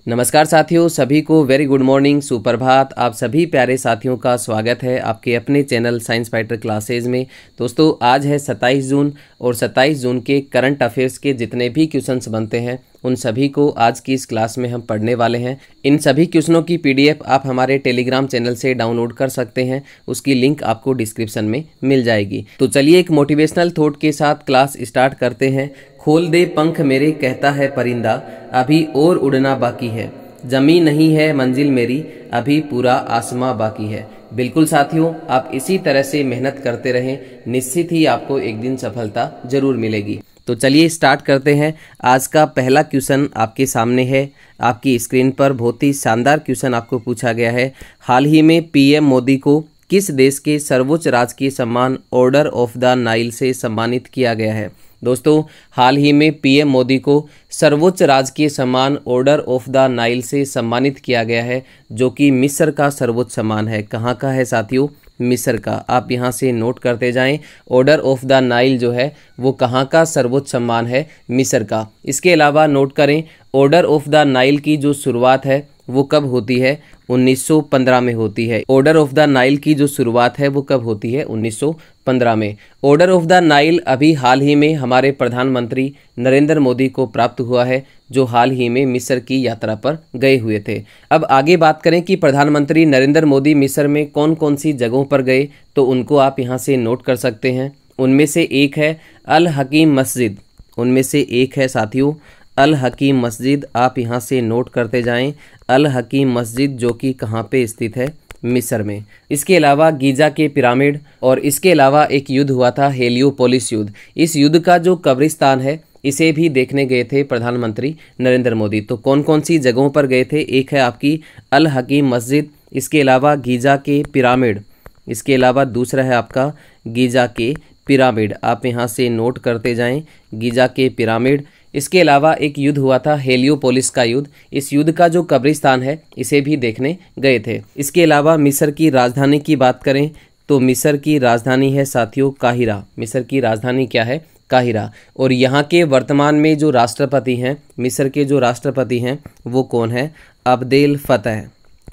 नमस्कार साथियों, सभी को वेरी गुड मॉर्निंग, सुप्रभात। आप सभी प्यारे साथियों का स्वागत है आपके अपने चैनल साइंस फाइटर क्लासेज में। दोस्तों, आज है 27 जून और 27 जून के करंट अफेयर्स के जितने भी क्वेश्चंस बनते हैं उन सभी को आज की इस क्लास में हम पढ़ने वाले हैं। इन सभी क्वेश्चनों की पीडीएफ आप हमारे टेलीग्राम चैनल से डाउनलोड कर सकते हैं, उसकी लिंक आपको डिस्क्रिप्शन में मिल जाएगी। तो चलिए एक मोटिवेशनल थॉट के साथ क्लास स्टार्ट करते हैं। खोल दे पंख मेरे कहता है परिंदा, अभी और उड़ना बाकी है। जमी नहीं है मंजिल मेरी, अभी पूरा आसमां बाकी है। बिल्कुल साथियों, आप इसी तरह से मेहनत करते रहें, निश्चित ही आपको एक दिन सफलता जरूर मिलेगी। तो चलिए स्टार्ट करते हैं। आज का पहला क्वेश्चन आपके सामने है, आपकी स्क्रीन पर बहुत ही शानदार क्वेश्चन आपको पूछा गया है। हाल ही में पीएम मोदी को किस देश के सर्वोच्च राजकीय सम्मान ऑर्डर ऑफ द नाइल से सम्मानित किया गया है? दोस्तों, हाल ही में पीएम मोदी को सर्वोच्च राजकीय सम्मान ऑर्डर ऑफ द नाइल से सम्मानित किया गया है, जो कि मिस्र का सर्वोच्च सम्मान है। कहाँ का है साथियों? मिस्र का। आप यहाँ से नोट करते जाएं। ऑर्डर ऑफ द नाइल जो है वो कहाँ का सर्वोच्च सम्मान है? मिस्र का। इसके अलावा नोट करें, ऑर्डर ऑफ द नाइल की जो शुरुआत है वो कब होती है? 1915 में होती है। ऑर्डर ऑफ द नाइल की जो शुरुआत है वो कब होती है? 1915 में। ऑर्डर ऑफ द नाइल अभी हाल ही में हमारे प्रधानमंत्री नरेंद्र मोदी को प्राप्त हुआ है, जो हाल ही में मिस्र की यात्रा पर गए हुए थे। अब आगे बात करें कि प्रधानमंत्री नरेंद्र मोदी मिस्र में कौन कौन सी जगहों पर गए, तो उनको आप यहाँ से नोट कर सकते हैं। उनमें से एक है अल हकीम मस्जिद। उनमें से एक है साथियों अल हकीम मस्जिद। आप यहाँ से नोट करते जाएं। अल हकीम मस्जिद जो कि कहाँ पे स्थित है? मिस्र में। इसके अलावा गीजा के पिरामिड, और इसके अलावा एक युद्ध हुआ था हेलियोपोलिस युद्ध। इस युद्ध का जो कब्रिस्तान है इसे भी देखने गए थे प्रधानमंत्री नरेंद्र मोदी। तो कौन कौन सी जगहों पर गए थे? एक है आपकी अल हकीम मस्जिद, इसके अलावा गीजा के पिरामिड, इसके अलावा दूसरा है आपका गीजा के पिरामिड। आप यहाँ से नोट करते जाएं, गीजा के पिरामिड। इसके अलावा एक युद्ध हुआ था हेलियोपोलिस का युद्ध। इस युद्ध का जो कब्रिस्तान है इसे भी देखने गए थे। इसके अलावा मिस्र की राजधानी की बात करें तो मिस्र की राजधानी है साथियों काहिरा। मिस्र की राजधानी क्या है? काहिरा। और यहाँ के वर्तमान में जो राष्ट्रपति हैं, मिस्र के जो राष्ट्रपति हैं वो कौन है? Abdel Fattah.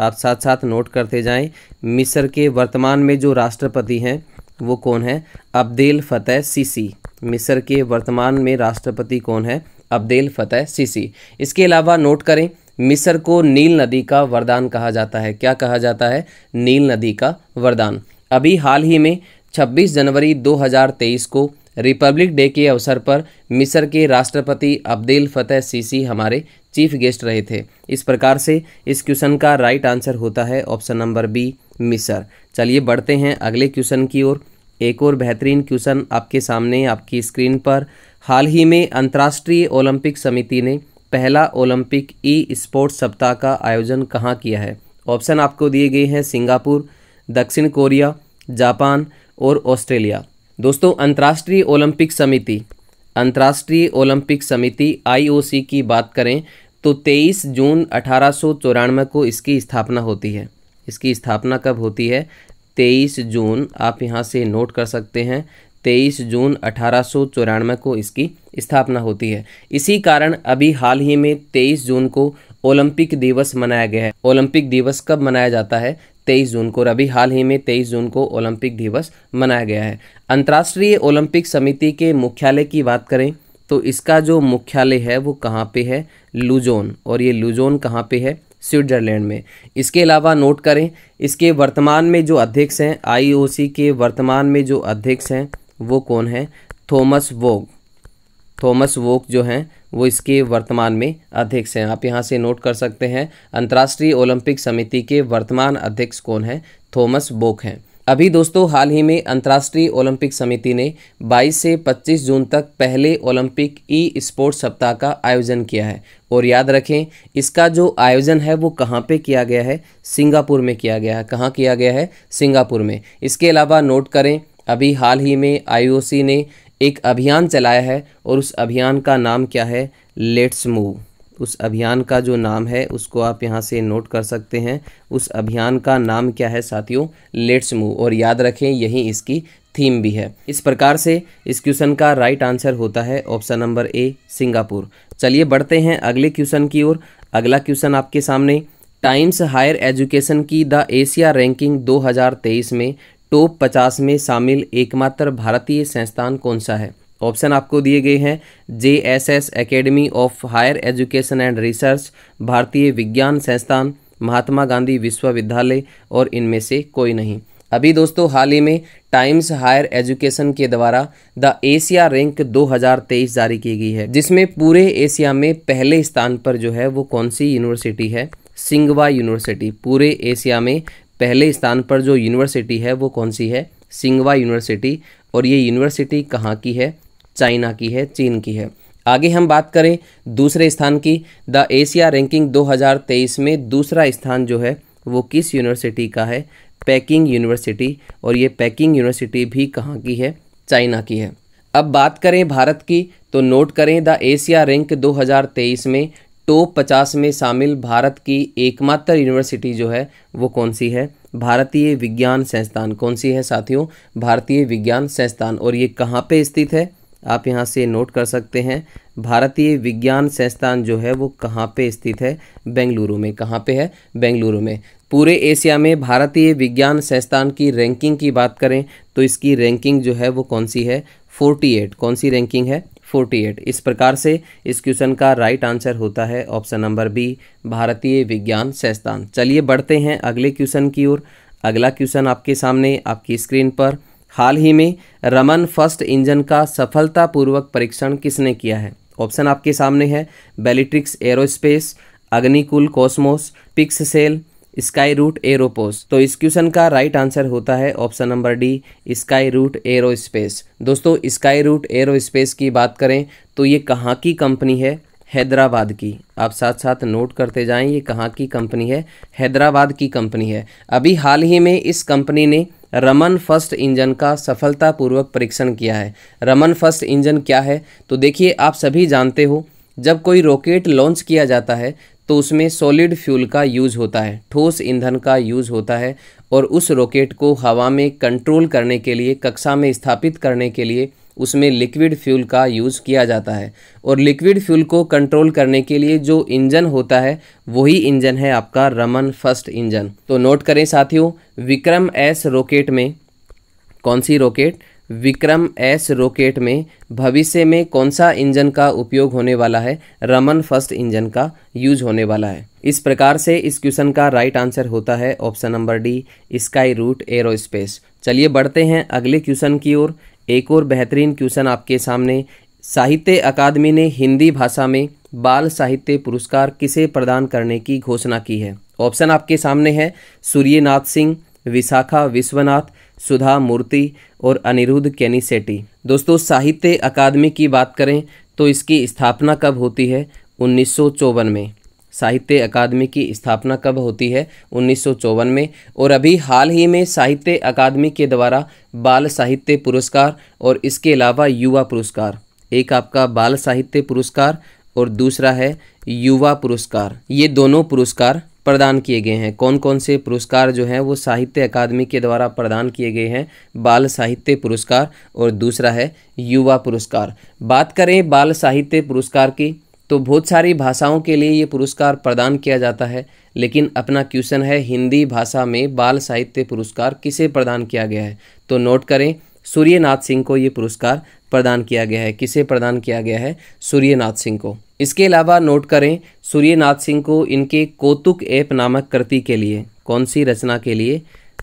आप साथ साथ नोट करते जाएं। मिस्र के वर्तमान में जो राष्ट्रपति हैं वो कौन है? Abdel Fattah CC. मिस्र के वर्तमान में राष्ट्रपति कौन है? Abdel Fattah CC. इसके अलावा नोट करें, मिस्र को नील नदी का वरदान कहा जाता है। क्या कहा जाता है? नील नदी का वरदान। अभी हाल ही में 26 जनवरी 2023 को रिपब्लिक डे के अवसर पर मिस्र के राष्ट्रपति अब्देल फतह सीसी हमारे चीफ गेस्ट रहे थे। इस प्रकार से इस क्वेश्चन का राइट आंसर होता है ऑप्शन नंबर बी, मिस्र। चलिए बढ़ते हैं अगले क्वेश्चन की ओर। एक और बेहतरीन क्वेश्चन आपके सामने आपकी स्क्रीन पर। हाल ही में अंतर्राष्ट्रीय ओलंपिक समिति ने पहला ओलंपिक ई स्पोर्ट्स सप्ताह का आयोजन कहाँ किया है? ऑप्शन आपको दिए गए हैं सिंगापुर, दक्षिण कोरिया, जापान और ऑस्ट्रेलिया। दोस्तों, अंतर्राष्ट्रीय ओलंपिक समिति IOC की बात करें तो 23 जून 1894 को इसकी स्थापना होती है। इसकी स्थापना कब होती है? 23 जून। आप यहाँ से नोट कर सकते हैं। 23 जून 1894 को इसकी स्थापना होती है। इसी कारण अभी हाल ही में 23 जून को ओलंपिक दिवस मनाया गया है। ओलंपिक दिवस कब मनाया जाता है? 23 जून को। और अभी हाल ही में 23 जून को ओलंपिक दिवस मनाया गया है। अंतर्राष्ट्रीय ओलंपिक समिति के मुख्यालय की बात करें तो इसका जो मुख्यालय है वो कहाँ पे है? लुजोन। और ये लुजोन कहाँ पे है? स्विट्जरलैंड में। इसके अलावा नोट करें, इसके वर्तमान में जो अध्यक्ष हैं, IOC के वर्तमान में जो अध्यक्ष हैं वो कौन है? थॉमस वोग। थॉमस वोग जो हैं वो इसके वर्तमान में अध्यक्ष हैं। आप यहाँ से नोट कर सकते हैं, अंतर्राष्ट्रीय ओलंपिक समिति के वर्तमान अध्यक्ष कौन है? थॉमस वोग हैं। अभी दोस्तों हाल ही में अंतर्राष्ट्रीय ओलंपिक समिति ने 22 से 25 जून तक पहले ओलंपिक ई स्पोर्ट्स सप्ताह का आयोजन किया है। और याद रखें, इसका जो आयोजन है वो कहाँ पे किया गया है? सिंगापुर में किया गया है। कहाँ किया गया है? सिंगापुर में। इसके अलावा नोट करें, अभी हाल ही में IOC ने एक अभियान चलाया है और उस अभियान का नाम क्या है? Let's move. उस अभियान का जो नाम है उसको आप यहाँ से नोट कर सकते हैं। उस अभियान का नाम क्या है साथियों? Let's move. और याद रखें, यही इसकी थीम भी है। इस प्रकार से इस क्वेश्चन का राइट आंसर होता है ऑप्शन नंबर ए, सिंगापुर। चलिए बढ़ते हैं अगले क्वेश्चन की ओर। अगला क्वेश्चन आपके सामने, टाइम्स हायर एजुकेशन की द एशिया रैंकिंग 2023 में टॉप 50 में शामिल एकमात्र भारतीय संस्थान कौन सा है? ऑप्शन आपको दिए गए हैं JSS academy of higher education and research, भारतीय विज्ञान संस्थान, महात्मा गांधी विश्वविद्यालय और इनमें से कोई नहीं। अभी दोस्तों हाल ही में टाइम्स हायर एजुकेशन के द्वारा द एशिया रैंक 2023 जारी की गई है, जिसमें पूरे एशिया में पहले स्थान पर जो है वो कौन सी यूनिवर्सिटी है? सिंगवा यूनिवर्सिटी। पूरे एशिया में पहले स्थान पर जो यूनिवर्सिटी है वो कौन सी है? सिंगवा यूनिवर्सिटी। और ये यूनिवर्सिटी कहाँ की है? चाइना की है, चीन की है। आगे हम बात करें दूसरे स्थान की, द एशिया रैंकिंग 2023 में दूसरा स्थान जो है वो किस यूनिवर्सिटी का है? Packing university. और ये पेकिंग यूनिवर्सिटी भी कहाँ की है? चाइना की है। अब बात करें भारत की, तो नोट करें द एशिया रैंक 2023 में टॉप 50 में शामिल भारत की एकमात्र यूनिवर्सिटी जो है वो कौन सी है? भारतीय विज्ञान संस्थान। कौन सी है साथियों? भारतीय विज्ञान संस्थान। और ये कहाँ पे स्थित है? आप यहाँ से नोट कर सकते हैं, भारतीय विज्ञान संस्थान जो है वो कहाँ पे स्थित है? बेंगलुरु में। कहाँ पे है? बेंगलुरु में। पूरे एशिया में भारतीय विज्ञान संस्थान की रैंकिंग की बात करें तो इसकी रैंकिंग जो है वो कौन सी है? 48। कौन सी रैंकिंग है? 48। इस प्रकार से इस क्वेश्चन का राइट आंसर होता है ऑप्शन नंबर बी, भारतीय विज्ञान संस्थान। चलिए बढ़ते हैं अगले क्वेश्चन की ओर। अगला क्वेश्चन आपके सामने आपकी स्क्रीन पर, हाल ही में रमन फर्स्ट इंजन का सफलतापूर्वक परीक्षण किसने किया है? ऑप्शन आपके सामने है, Bellatrix aerospace, Agnikul cosmos, Pixxel, Skyroot aerospace. तो इस क्वेश्चन का राइट आंसर होता है option number D, Skyroot aerospace. दोस्तों स्काई रूट एरोस्पेस की बात करें तो ये कहाँ की कंपनी है? हैदराबाद की। आप साथ साथ नोट करते जाएं, ये कहाँ की कंपनी है? हैदराबाद की कंपनी है। अभी हाल ही में इस कंपनी ने रमन फर्स्ट इंजन का सफलतापूर्वक परीक्षण किया है। रमन फर्स्ट इंजन क्या है? तो देखिए आप सभी जानते हो, जब कोई रॉकेट लॉन्च किया जाता है तो उसमें सॉलिड फ्यूल का यूज़ होता है, ठोस ईंधन का यूज़ होता है। और उस रॉकेट को हवा में कंट्रोल करने के लिए, कक्षा में स्थापित करने के लिए उसमें लिक्विड फ्यूल का यूज़ किया जाता है। और लिक्विड फ्यूल को कंट्रोल करने के लिए जो इंजन होता है वही इंजन है आपका रमन फर्स्ट इंजन। तो नोट करें साथियों, विक्रम एस रॉकेट में, कौन सी रॉकेट? विक्रम एस रॉकेट में भविष्य में कौन सा इंजन का उपयोग होने वाला है? रमन फर्स्ट इंजन का यूज होने वाला है। इस प्रकार से इस क्वेश्चन का राइट आंसर होता है option number D, Skyroot aerospace. चलिए बढ़ते हैं अगले क्वेश्चन की ओर। एक और बेहतरीन क्वेश्चन आपके सामने, साहित्य अकादमी ने हिंदी भाषा में बाल साहित्य पुरस्कार किसे प्रदान करने की घोषणा की है? ऑप्शन आपके सामने है, सूर्यनाथ सिंह, विशाखा विश्वनाथ, सुधा मूर्ति और अनिरुद्ध केनिसेट्टी। दोस्तों साहित्य अकादमी की बात करें तो इसकी स्थापना कब होती है? 1954 में। साहित्य अकादमी की स्थापना कब होती है? 1954 में। और अभी हाल ही में साहित्य अकादमी के द्वारा बाल साहित्य पुरस्कार और इसके अलावा युवा पुरस्कार, एक आपका बाल साहित्य पुरस्कार और दूसरा है युवा पुरस्कार, ये दोनों पुरस्कार प्रदान किए गए हैं। कौन कौन से पुरस्कार जो हैं वो साहित्य अकादमी के द्वारा प्रदान किए गए हैं? बाल साहित्य पुरस्कार और दूसरा है युवा पुरस्कार। बात करें बाल साहित्य पुरस्कार की तो बहुत सारी भाषाओं के लिए ये पुरस्कार प्रदान किया जाता है, लेकिन अपना क्वेश्चन है हिंदी भाषा में बाल साहित्य पुरस्कार किसे प्रदान किया गया है? तो नोट करें, सूर्यनाथ सिंह को ये पुरस्कार प्रदान किया गया है। किसे प्रदान किया गया है? सूर्यनाथ सिंह को। इसके अलावा नोट करें, सूर्यनाथ सिंह को इनके कौतुक ऐप नामक कृति के लिए, कौन सी रचना के लिए,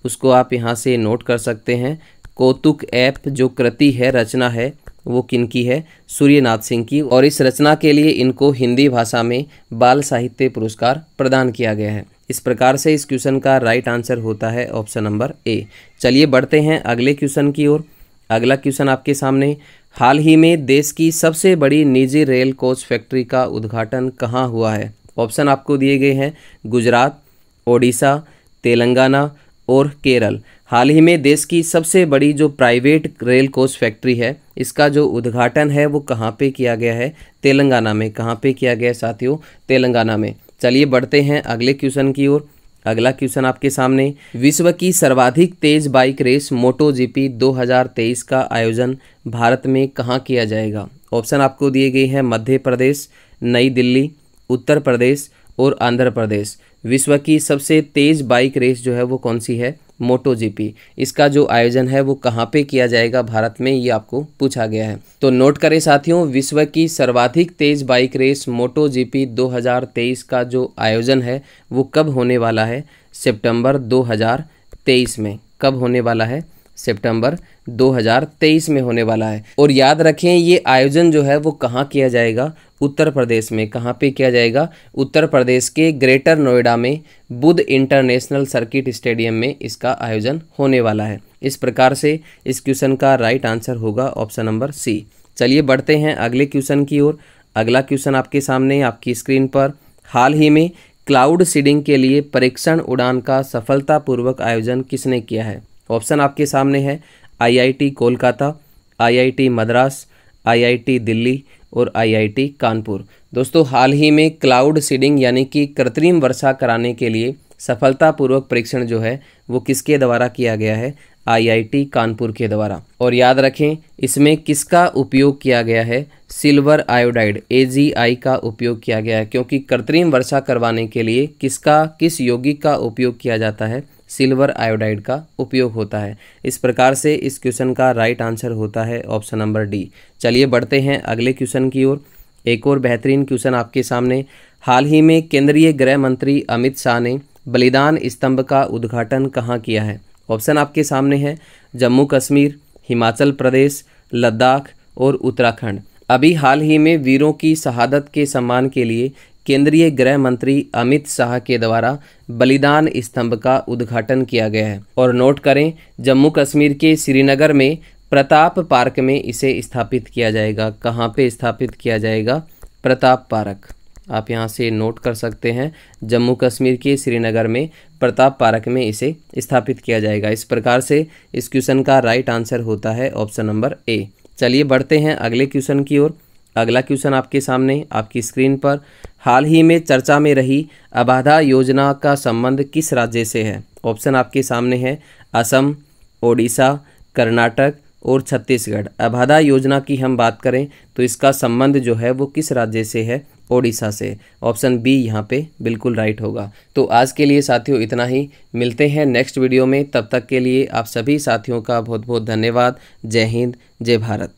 उसको आप यहाँ से नोट कर सकते हैं। कौतुक ऐप जो कृति है, रचना है, वो किनकी है? सूर्यनाथ सिंह की। और इस रचना के लिए इनको हिंदी भाषा में बाल साहित्य पुरस्कार प्रदान किया गया है। इस प्रकार से इस क्वेश्चन का राइट आंसर होता है ऑप्शन नंबर ए। चलिए बढ़ते हैं अगले क्वेश्चन की ओर। अगला क्वेश्चन आपके सामने, हाल ही में देश की सबसे बड़ी निजी रेल कोच फैक्ट्री का उद्घाटन कहाँ हुआ है? ऑप्शन आपको दिए गए हैं, गुजरात, ओडिशा, तेलंगाना और केरल। हाल ही में देश की सबसे बड़ी जो प्राइवेट रेल कोच फैक्ट्री है, इसका जो उद्घाटन है वो कहाँ पे किया गया है? तेलंगाना में। कहाँ पे किया गया साथियों? तेलंगाना में। चलिए बढ़ते हैं अगले क्वेश्चन की ओर। अगला क्वेश्चन आपके सामने, विश्व की सर्वाधिक तेज बाइक रेस मोटो जीपी 2023 का आयोजन भारत में कहाँ किया जाएगा? ऑप्शन आपको दिए गए हैं, मध्य प्रदेश, नई दिल्ली, उत्तर प्रदेश और आंध्र प्रदेश। विश्व की सबसे तेज़ बाइक रेस जो है वो कौन सी है? मोटो जीपी। इसका जो आयोजन है वो कहाँ पे किया जाएगा भारत में, ये आपको पूछा गया है। तो नोट करें साथियों, विश्व की सर्वाधिक तेज बाइक रेस मोटो जीपी 2023 का जो आयोजन है वो कब होने वाला है? सितंबर 2023 में। कब होने वाला है? सितंबर 2023 में होने वाला है। और याद रखें ये आयोजन जो है वो कहाँ किया जाएगा? उत्तर प्रदेश में। कहाँ पे किया जाएगा? उत्तर प्रदेश के ग्रेटर नोएडा में बुद्ध इंटरनेशनल सर्किट स्टेडियम में इसका आयोजन होने वाला है। इस प्रकार से इस क्वेश्चन का राइट आंसर होगा ऑप्शन नंबर सी। चलिए बढ़ते हैं अगले क्वेश्चन की ओर। अगला क्वेश्चन आपके सामने आपकी स्क्रीन पर। हाल ही में क्लाउड सीडिंग के लिए परीक्षण उड़ान का सफलतापूर्वक आयोजन किसने किया है? ऑप्शन आपके सामने है IIT Kolkata, IIT Madras, IIT Delhi और आईआईटी कानपुर। दोस्तों हाल ही में क्लाउड सीडिंग यानी कि कृत्रिम वर्षा कराने के लिए सफलतापूर्वक परीक्षण जो है वो किसके द्वारा किया गया है? आईआईटी कानपुर के द्वारा। और याद रखें इसमें किसका उपयोग किया गया है? सिल्वर आयोडाइड AgI का उपयोग किया गया है, क्योंकि कृत्रिम वर्षा करवाने के लिए किस यौगिक का उपयोग किया जाता है? सिल्वर आयोडाइड का उपयोग होता है। इस प्रकार से इस क्वेश्चन का राइट आंसर होता है ऑप्शन नंबर डी। चलिए बढ़ते हैं अगले क्वेश्चन की ओर। एक और बेहतरीन क्वेश्चन आपके सामने। हाल ही में केंद्रीय गृह मंत्री अमित शाह ने बलिदान स्तंभ का उद्घाटन कहाँ किया है? ऑप्शन आपके सामने है जम्मू कश्मीर, हिमाचल प्रदेश, लद्दाख और उत्तराखंड। अभी हाल ही में वीरों की शहादत के सम्मान के लिए केंद्रीय गृह मंत्री अमित शाह के द्वारा बलिदान स्तंभ का उद्घाटन किया गया है। और नोट करें जम्मू कश्मीर के श्रीनगर में प्रताप पार्क में इसे स्थापित किया जाएगा। कहाँ पे स्थापित किया जाएगा? प्रताप पार्क। आप यहाँ से नोट कर सकते हैं, जम्मू कश्मीर के श्रीनगर में प्रताप पार्क में इसे स्थापित किया जाएगा। इस प्रकार से इस क्वेश्चन का राइट आंसर होता है ऑप्शन नंबर ए। चलिए बढ़ते हैं अगले क्वेश्चन की ओर। अगला क्वेश्चन आपके सामने आपकी स्क्रीन पर। हाल ही में चर्चा में रही अबाधा योजना का संबंध किस राज्य से है? ऑप्शन आपके सामने है असम, ओडिशा, कर्नाटक और छत्तीसगढ़। अबाधा योजना की हम बात करें तो इसका संबंध जो है वो किस राज्य से है? ओडिशा से। ऑप्शन बी यहाँ पे बिल्कुल राइट होगा। तो आज के लिए साथियों इतना ही। मिलते हैं नेक्स्ट वीडियो में। तब तक के लिए आप सभी साथियों का बहुत बहुत धन्यवाद। जय हिंद, जय भारत।